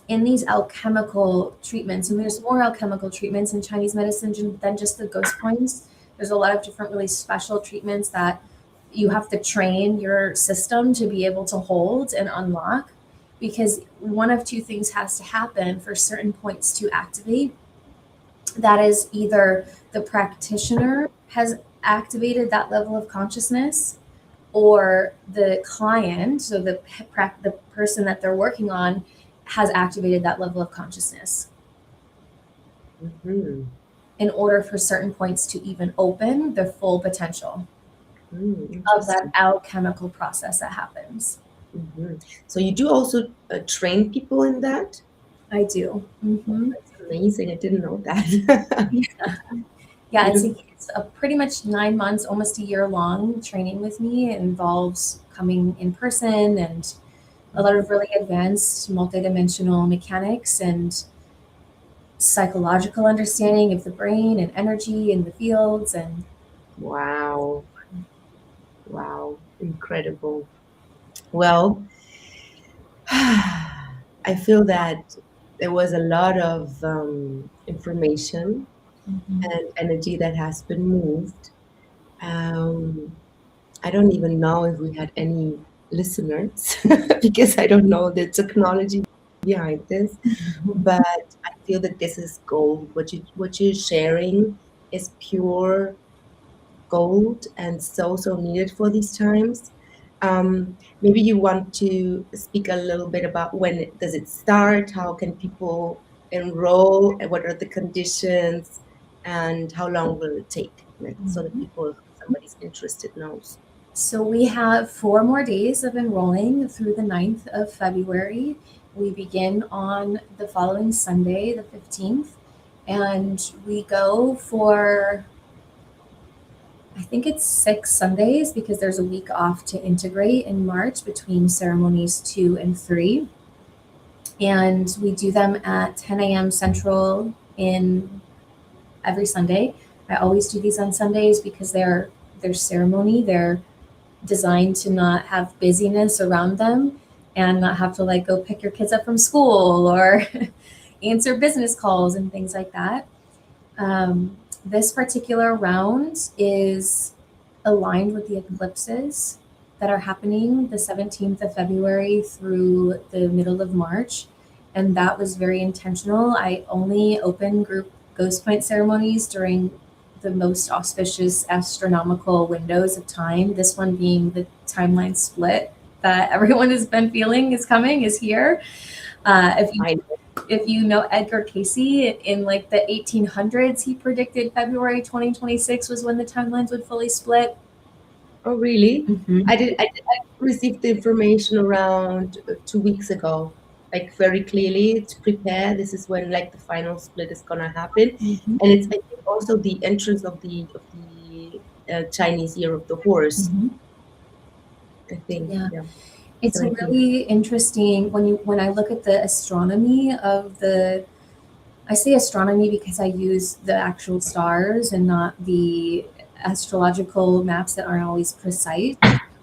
in these alchemical treatments, and there's more alchemical treatments in Chinese medicine than just the ghost points. There's a lot of different really special treatments that you have to train your system to be able to hold and unlock, because one of two things has to happen for certain points to activate. That is, either the practitioner has activated that level of consciousness, or the client, so the person that they're working on, has activated that level of consciousness. Mm-hmm. In order for certain points to even open their full potential of that alchemical process that happens. Mm-hmm. So you do also train people in that? I do. Mm-hmm. That's amazing. I didn't know that. Yeah, it's a pretty much 9 months, almost a year long training with me. It involves coming in person and a lot of really advanced multidimensional mechanics and psychological understanding of the brain and energy and the fields. And Wow, incredible. Well, I feel that there was a lot of information and energy that has been moved. I don't even know if we had any listeners because I don't know the technology behind this, but I feel that this is gold. What you're sharing is pure gold and so needed for these times. Maybe you want to speak a little bit about when does it start? How can people enroll? And what are the conditions? And how long will it take? So that people, if somebody's interested, knows. So we have 4 more days of enrolling through the 9th of February. We begin on the following Sunday, the 15th, and we go for, I think it's 6 Sundays, because there's a week off to integrate in March between ceremonies 2 and 3. And we do them at 10 a.m. Central in every Sunday. I always do these on Sundays because they're ceremony. They're designed to not have busyness around them and not have to like go pick your kids up from school or answer business calls and things like that. This particular round is aligned with the eclipses that are happening the 17th of February through the middle of March. And that was very intentional. I only open group ghost point ceremonies during the most auspicious astronomical windows of time. This one being the timeline split that everyone has been feeling is coming, is here. If you know Edgar Casey, in like the 1800s, he predicted February 2026 was when the timelines would fully split. Oh, really? Mm-hmm. I received the information around 2 weeks ago, like very clearly to prepare. This is when like the final split is gonna happen, Mm-hmm. and it's, I think, also the entrance of the Chinese Year of the Horse. Mm-hmm. I think, Yeah. yeah, It's a 17th. really interesting when I look at the astronomy of the, I say astronomy because I use the actual stars and not the astrological maps that aren't always precise.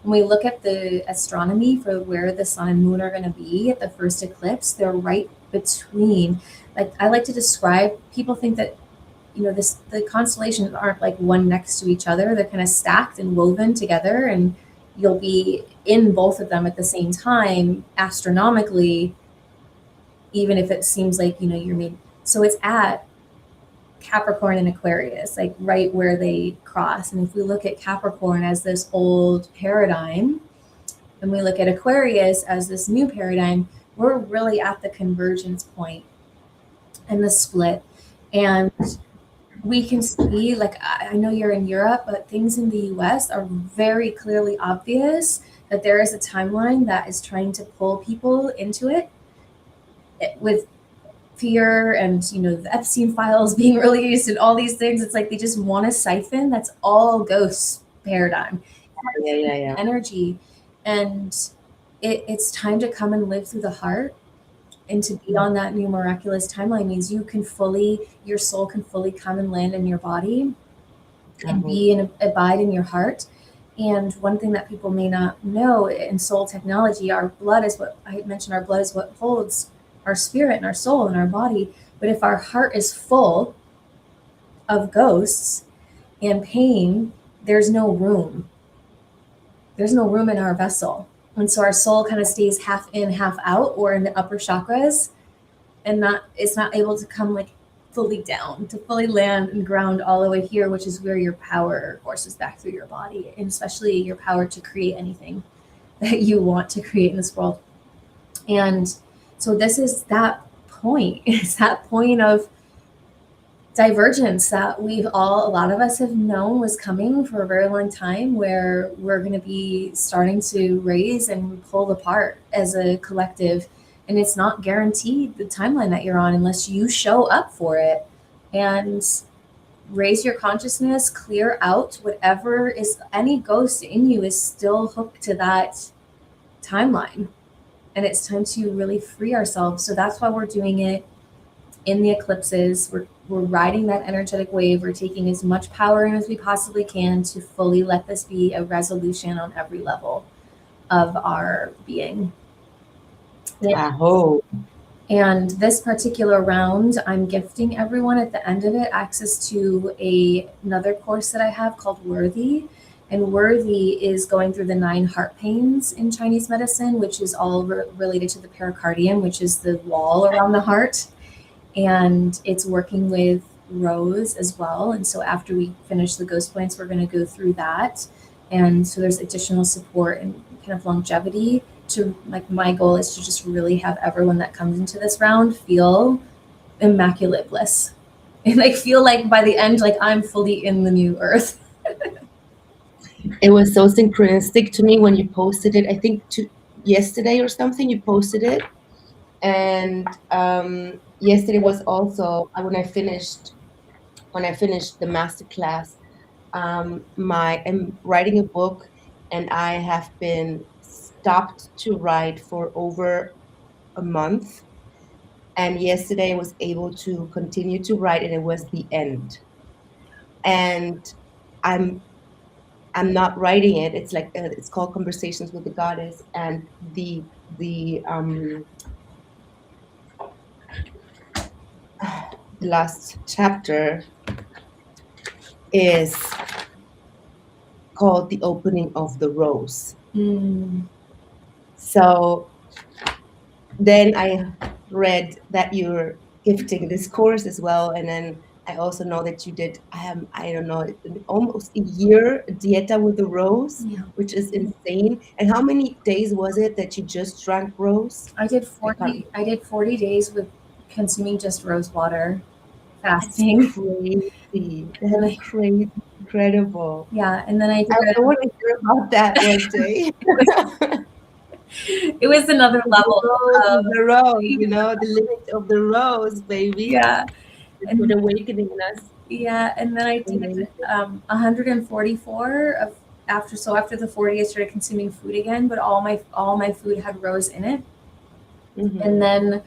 When we look at the astronomy for where the sun and moon are going to be at the first eclipse, they're right between. Like I like to describe, people think that the constellations aren't like one next to each other. They're kind of stacked and woven together, and you'll be in both of them at the same time astronomically, even if it seems like you're made. So it's at Capricorn and Aquarius, like right where they cross. And if we look at Capricorn as this old paradigm and we look at Aquarius as this new paradigm, we're really at the convergence point and the split. And we can see, like, I know you're in Europe, but things in the US are very clearly obvious that there is a timeline that is trying to pull people into it with fear and the Epstein files being released and all these things. It's like they just want to siphon. That's all ghost paradigm. Yeah. Energy. And it's time to come and live through the heart. And to be on that new miraculous timeline means your soul can fully come and land in your body and be and abide in your heart. And one thing that people may not know in soul technology, our blood is what I mentioned. Our blood is what holds our spirit and our soul and our body. But if our heart is full of ghosts and pain, there's no room. There's no room in our vessel. And so our soul kind of stays half in, half out, or in the upper chakras, and it's not able to come like fully down, to fully land and ground all the way here, which is where your power courses back through your body, and especially your power to create anything that you want to create in this world. And so this is that point. It's that point of divergence that a lot of us have known was coming for a very long time, where we're going to be starting to raise and pull apart as a collective. And it's not guaranteed the timeline that you're on unless you show up for it and raise your consciousness, clear out whatever is, any ghost in you is still hooked to that timeline. And it's time to really free ourselves. So that's why we're doing it in the eclipses. We're riding that energetic wave. We're taking as much power in as we possibly can to fully let this be a resolution on every level of our being. And this particular round, I'm gifting everyone at the end of it access to another course that I have called Worthy. And Worthy is going through the 9 heart pains in Chinese medicine, which is all related to the pericardium, which is the wall around the heart. And it's working with Rose as well. And so after we finish the ghost points, we're going to go through that. And so there's additional support and kind of longevity to, like, my goal is to just really have everyone that comes into this round feel immaculate bliss. And like feel like by the end, like I'm fully in the new earth. It was so synchronistic to me when you posted it. I think yesterday or something you posted it. And yesterday was also when I finished the masterclass. I'm writing a book, and I have been stopped to write for over a month. And yesterday I was able to continue to write, and it was the end. And I'm not writing it. It's like it's called Conversations with the Goddess, and the last chapter is called The Opening of the Rose. So then I read that you're gifting this course as well, and then I also know that you did, I don't know, almost a year dieta with the rose, Yeah. which is insane. And how many days was it that you just drank rose? I did I can't. 40 I did 40 days with consuming just rose water, That's fasting. crazy. And then That's I crazy. Incredible. yeah, and then I did I want to hear about that one day. it was another The level rose of is the rose, the lineage of the rose, baby. yeah. It's what And awakening us. yeah, and then I did Amazing. 144 of after the 40 I started consuming food again, but all my food had rose in it. And Hmm. then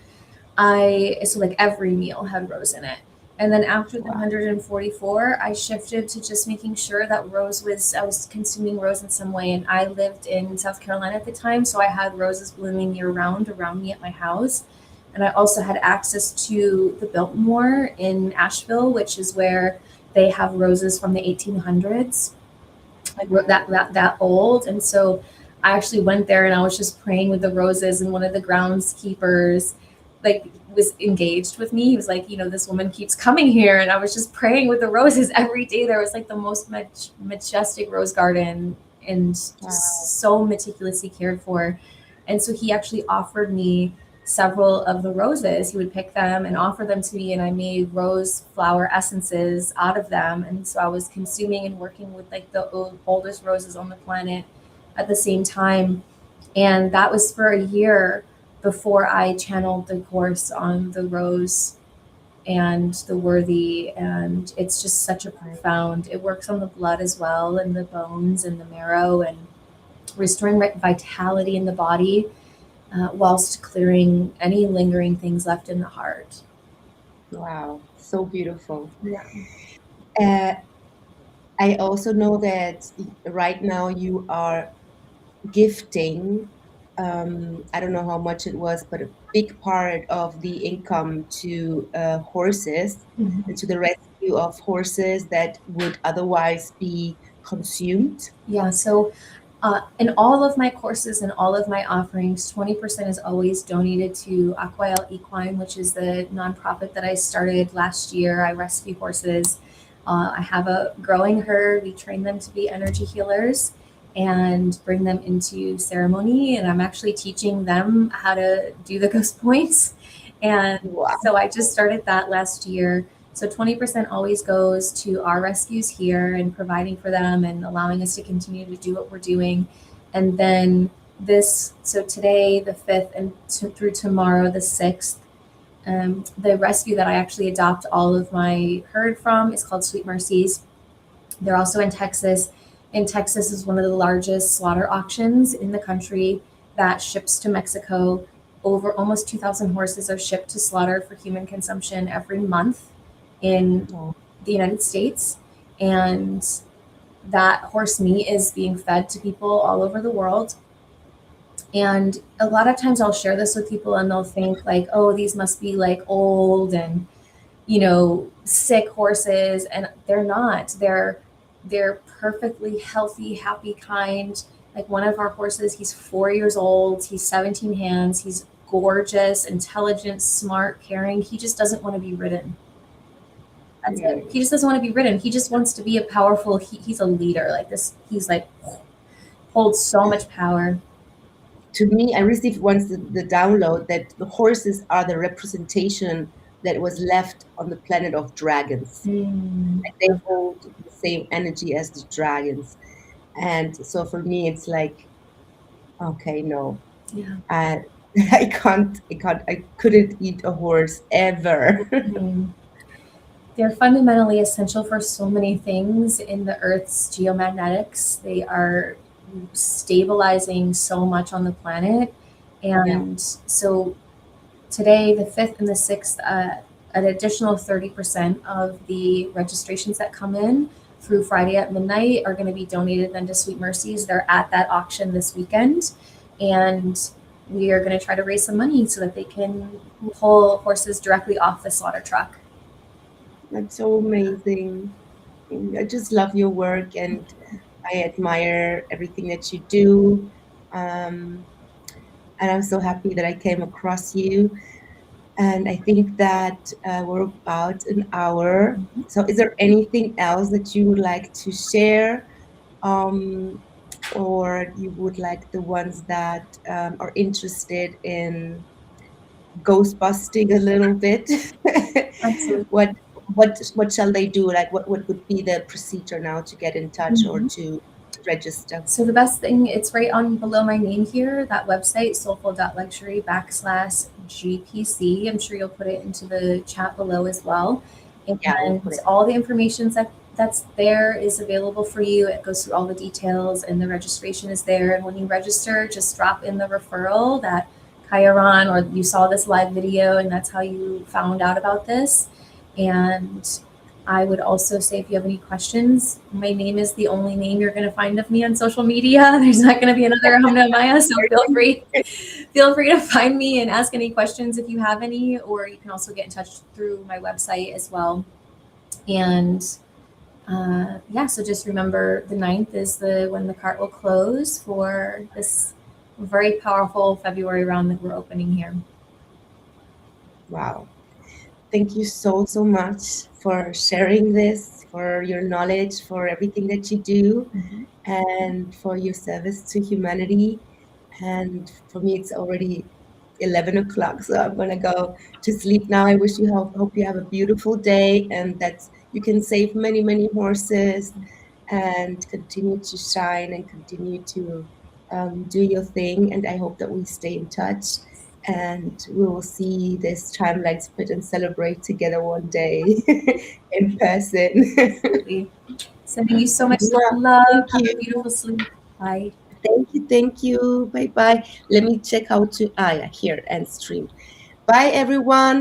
so like every meal had rose in it. And then after the Wow. 144, I shifted to just making sure that I was consuming rose in some way. And I lived in South Carolina at the time, so I had roses blooming year round around me at my house. And I also had access to the Biltmore in Asheville, which is where they have roses from the 1800s, like that old. And so I actually went there and I was just praying with the roses, and one of the groundskeepers like was engaged with me. He was like, this woman keeps coming here, and I was just praying with the roses every day. There was like the most majestic rose garden, and Wow. just so meticulously cared for. And so he actually offered me several of the roses. He would pick them and offer them to me, and I made rose flower essences out of them. And so I was consuming and working with like the oldest roses on the planet at the same time. And that was for a year before I channeled the course on the rose and the worthy. And it's just such a profound, it works on the blood as well, and the bones and the marrow, and restoring vitality in the body, whilst clearing any lingering things left in the heart. Wow. So beautiful. Yeah. Uh, I also know that right now you are gifting, I don't know how much it was, but a big part of the income to horses and Mhm. to the rescue of horses that would otherwise be consumed. Yeah. So, in all of my courses and all of my offerings, 20% is always donated to Aquael Equine, which is the nonprofit that I started last year. I rescue horses. I have a growing herd. We train them to be energy healers and bring them into ceremony. And I'm actually teaching them how to do the ghost points. And Wow. so I just started that last year. So 20% always goes to our rescues here and providing for them and allowing us to continue to do what we're doing. And then so today, the 5th, and through tomorrow, the 6th, the rescue that I actually adopt all of my herd from is called Sweet Mercies. They're also in Texas. In Texas is one of the largest slaughter auctions in the country that ships to Mexico. Over almost 2,000 horses are shipped to slaughter for human consumption every month in Wow. the United States. And that horse meat is being fed to people all over the world. And a lot of times I'll share this with people and they'll think like, oh, these must be like old and sick horses, and they're not. They're perfectly healthy, happy, kind. Like one of our horses, he's 4 years old, he's 17 hands, he's gorgeous, intelligent, smart, caring. He just doesn't want to be ridden. That's it. He just doesn't want to be ridden. He just wants to be a powerful. He's a leader. Like this. He's like holds so much power. To me, I received once the download that the horses are the representation that was left on the planet of dragons. Mm. Like they hold the same energy as the dragons. And so for me, it's like, okay, no, Yeah. I, I couldn't eat a horse ever. Mm. They're fundamentally essential for so many things in the Earth's geomagnetics. They are stabilizing so much on the planet. Yeah. And so today, the 5th and the 6th, an additional 30% of the registrations that come in through Friday at midnight are going to be donated then to Sweet Mercies. They're at that auction this weekend. And we are going to try to raise some money so that they can pull horses directly off the slaughter truck. That's so amazing. I just love your work and I admire everything that you do. And I'm so happy that I came across you. And I think that we're about an hour. So, is there anything else that you would like to share? Um, or you would like the ones that are interested in ghost busting a little bit? Absolutely. what what shall they do? Like what would be the procedure now to get in touch or Mhm. to register? So the best thing, it's right on below my name here, that website, soulful.luxury /GPC. I'm sure you'll put it into the chat below as well. Yeah, we'll And put it. all the information that's there is available for you. It goes through all the details and the registration is there. And when you register, just drop in the referral that Kairon, or you saw this live video and that's how you found out about this. And I would also say if you have any questions, my name is the only name you're going to find of me on social media. There's not going to be another Ahaumna AhMayah, so feel free to find me and ask any questions if you have any, or you can also get in touch through my website as well. And yeah, so just remember the 9th is when the cart will close for this very powerful February round that we're opening here. Wow. Thank you so much for sharing this, for your knowledge, for everything that you do, Mhm. and for your service to humanity. And for me, it's already 11 o'clock, so I'm gonna go to sleep now. I wish you hope you have a beautiful day and that you can save many horses and continue to shine and continue to do your thing. And I hope that we stay in touch and we will see this timeline split and celebrate together one day in person. Absolutely. Sending you so much Mwah. love. Thank Have a you. beautiful sleep. Bye. Thank you. Bye bye. Let me check how to, yeah, here, and stream. Bye, everyone.